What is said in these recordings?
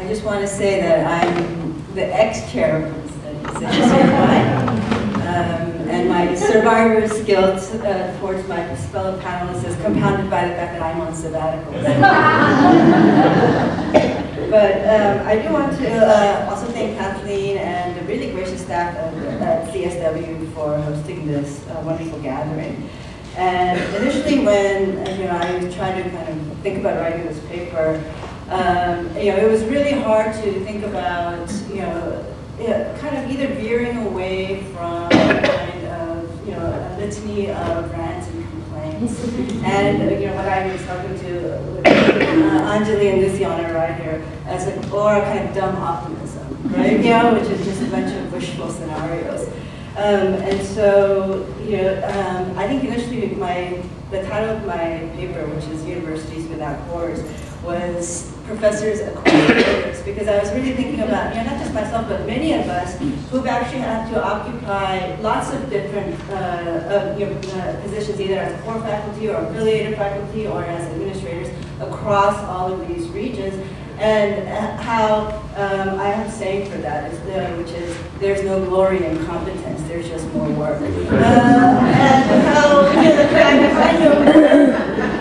just want to say that I'm the ex-chair of women's studies at UCLA. And my survivor's guilt towards my fellow panelists is compounded by the fact that I'm on sabbatical. But I do want to also thank Kathleen and the really gracious staff at CSW for hosting this wonderful gathering. And initially when I was trying to kind of think about writing this paper, it was really hard to think about, kind of either veering away from kind of, a litany of rants and complaints. And, what I was talking to Anjali and Lucy on our ride here, or a kind of dumb optimism, right? Which is just a bunch of wishful scenarios. And so, I think initially the title of my paper, which is Universities Without Cores, was Professors Across Borders, because I was really thinking about, not just myself, but many of us who've actually had to occupy lots of different positions, either as core faculty or affiliated faculty or as administrators across all of these regions. And how I have a saying for that, which is, there's no glory in competence, there's just more work. And how the kind of work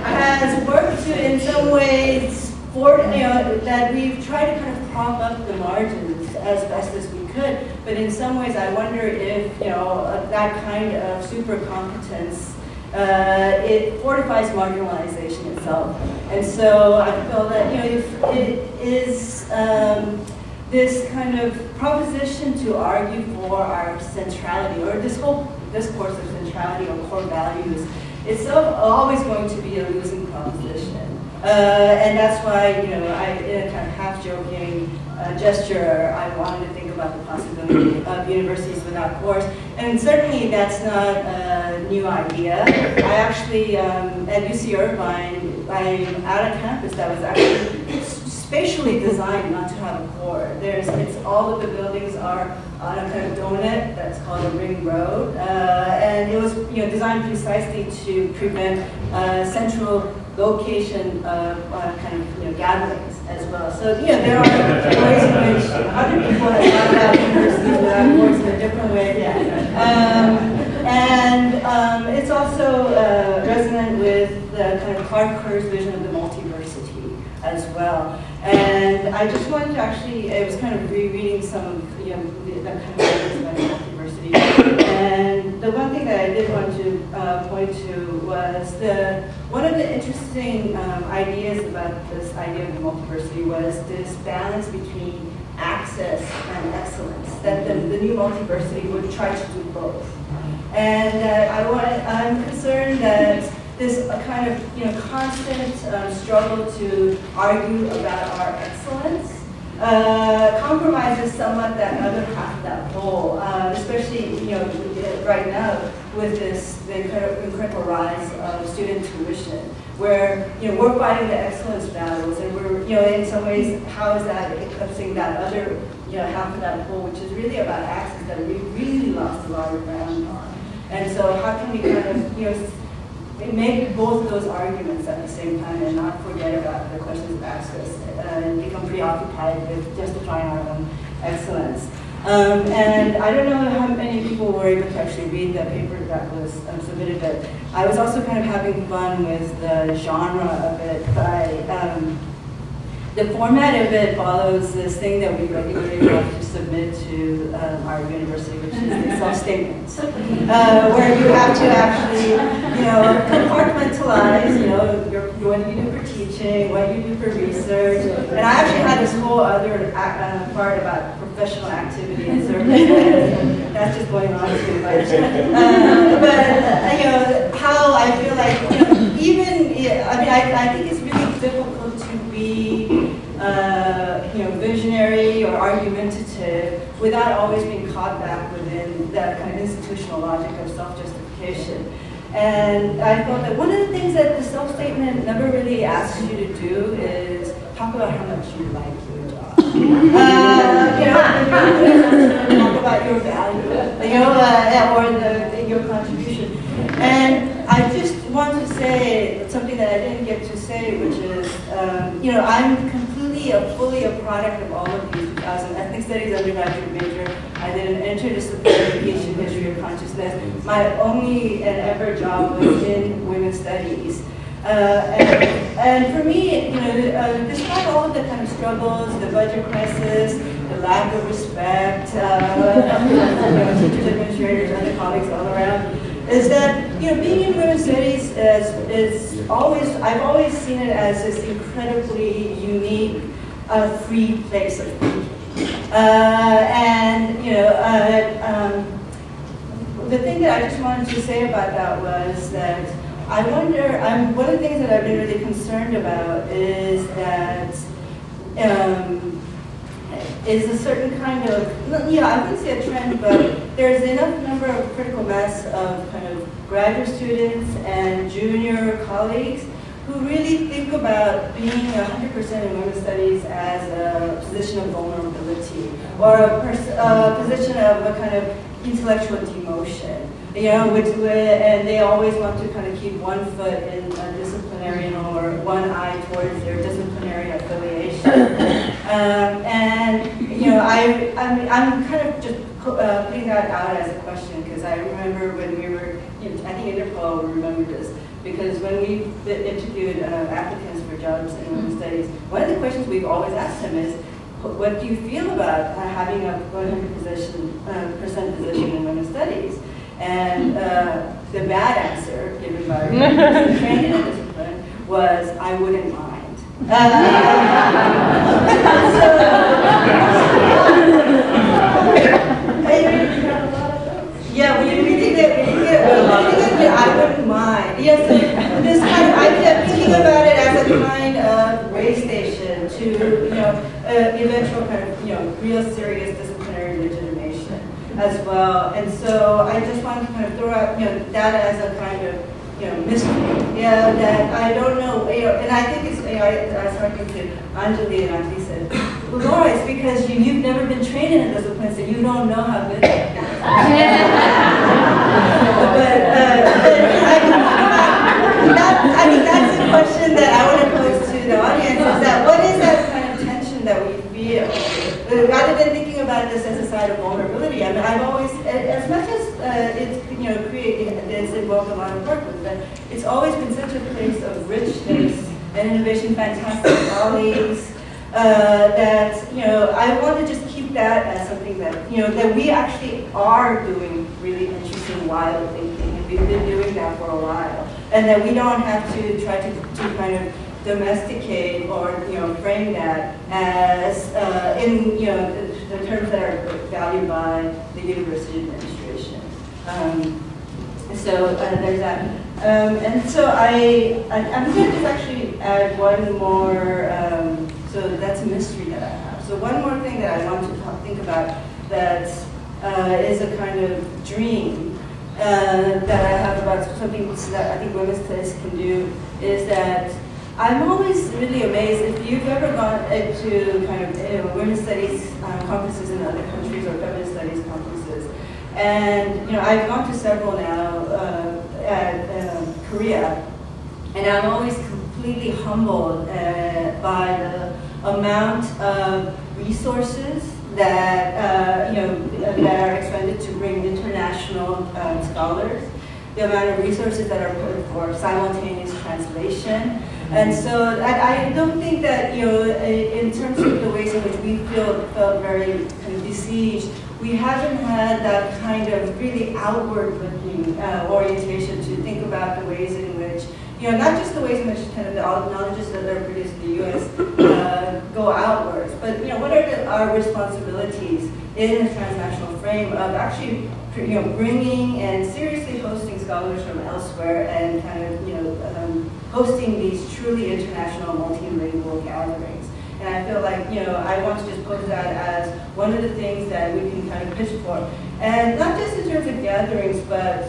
has worked to, in some ways, that we've tried to kind of prop up the margins as best as we could. But in some ways, I wonder if, that kind of super competence it fortifies marginalization itself. And so I feel that, it is this kind of proposition to argue for our centrality, or this whole discourse of centrality or core values, it's always going to be a losing proposition. And that's why, in a kind of half-joking gesture, I wanted to think about the possibility of universities without cores. And certainly that's not a new idea. I actually, at UC Irvine, I'm at a campus that was actually spatially designed not to have a core. All of the buildings are on a kind of donut that's called a ring road. And it was designed precisely to prevent central location of kind of gatherings as well. So there are ways in which other people have thought about universities without cores in a different way. And it's also resonant with the kind of Clark Kerr's vision of the multiversity as well. And I just wanted to actually, I was kind of rereading some of the kind of ideas about multiversity. And the one thing that I did want to point to was one of the interesting ideas about this idea of the multiversity was this balance between access and excellence, that the new multiversity would try to do both. And I'm concerned that this kind of constant struggle to argue about our excellence compromises somewhat that other half of that whole, especially right now with the incredible rise of student tuition, where we're fighting the excellence battles, and we're in some ways, how is that eclipsing that other half of that whole, which is really about access that we really lost a lot of ground on. And so how can we kind of make both of those arguments at the same time and not forget about the questions of access and become preoccupied with justifying our own excellence. And I don't know how many people were able to actually read the paper that was submitted, but I was also kind of having fun with the genre of it the format of it follows this thing that we regularly have to submit to our university, which is the self-statement, where you have to actually, compartmentalize, what you do for teaching, what you do for research. And I actually had this whole other part about professional activity and service. That's just going on too much. But how I feel like, I think it's really difficult to be visionary or argumentative without always being caught back within that kind of institutional logic of self-justification. And I thought that one of the things that the self-statement never really asks you to do is talk about how much you like your job. Talk about your value, or your contribution. And I just want to say something that I didn't get to say, which is, I'm completely really fully a product of all of these. I was an ethnic studies undergraduate major. I did an interdisciplinary PhD in history of consciousness. My only and ever job was in women's studies. And for me, despite all of the kind of struggles, the budget crisis, the lack of respect, teachers, administrators, other colleagues all around, is that being in women's studies is always, I've always seen it as this incredibly unique, free place of thinking. The thing that I just wanted to say about that was that I wonder, one of the things that I've been really concerned about is that is a certain kind of, I wouldn't say a trend, but there's enough number of critical mass of kind of graduate students and junior colleagues who really think about being 100% in women's studies as a position of vulnerability or a position of a kind of intellectual demotion. And they always want to kind of keep one foot in a disciplinarian or one eye towards their disciplinary affiliation. I'm kind of just putting that out as a question because I remember when we were, I think Inderpal will remember this, because when we interviewed applicants for jobs in women's studies, one of the questions we've always asked them is, what do you feel about having a 100% position in women's studies? And the bad answer given by a trained in a discipline was, I wouldn't mind. Yeah, when you think that I wouldn't mind. Yes, this kind of, I'm thinking about it as a kind of way station to, eventual kind of, real serious disciplinary legitimation as well. And so I just wanted to kind of throw out, that as a kind of, mystery. Yeah, that I don't know, and I think it's, I was talking to Anjali, and Anjali said, well, Laura, it's because you've never been trained in a discipline, so you don't know how good that is. I think that's the question that I want to pose to the audience, is that what is that kind of tension that we feel? Rather than thinking about this as a side of vulnerability, I mean, I've always, as much as it's involved a lot of work with, but it's always been such a place of richness and innovation, fantastic colleagues, that, I want to just keep that as something that, that we actually are doing really interesting, wild thinking, and we've been doing that for a while, and that we don't have to try to kind of domesticate or frame that as in the terms that are valued by the university administration. So there's that, and so I'm going to just actually add one more. So that's a mystery that I have. So one more thing that I want to think about that is a kind of dream that I have about something that I think women's studies can do is that I'm always really amazed if you've ever gone to kind of women's studies conferences in other countries or feminist studies conferences. And I've gone to several now at Korea, and I'm always completely humbled by the amount of resources that that are expended to bring international scholars, the amount of resources that are put for simultaneous translation. And so I don't think that, in terms of the ways in which we felt very kind of besieged, we haven't had that kind of really outward-looking orientation to think about the ways in which, not just the ways in which kind of the knowledges that are produced in the U.S. Go outwards, but what are our responsibilities in a transnational frame of actually bringing and seriously hosting scholars from elsewhere and kind of hosting these truly international multilingual gatherings. And I feel like I want to just pose that as one of the things that we can kind of pitch for. And not just in terms of gatherings, but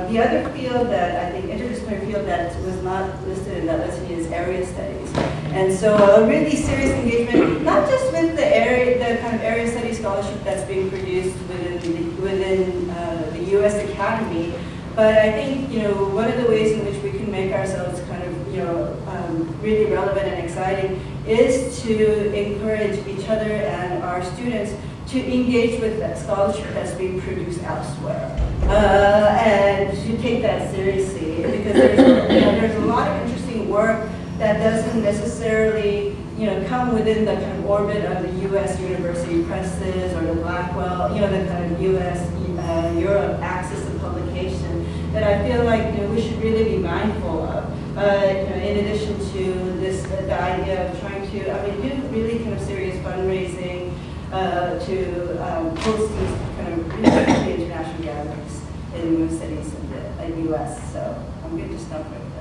the other field that I think, interdisciplinary field that was not listed in that list is area studies. And so a really serious engagement, not just with the kind of area studies scholarship that's being produced within the U.S. Academy, But I think, one of the ways in which we can make ourselves kind of, really relevant and exciting is to encourage each other and our students to engage with that scholarship that's being produced elsewhere, and to take that seriously, because there's a lot of interesting work that doesn't necessarily come within the kind of orbit of the U.S. university presses or the Blackwell, the kind of U.S. Europe access to publication that I feel like we should really be mindful of. In addition to the idea of trying to, do really kind of serious fundraising to host these kind of really international gatherings in most cities in the U.S. So I'm going to stop right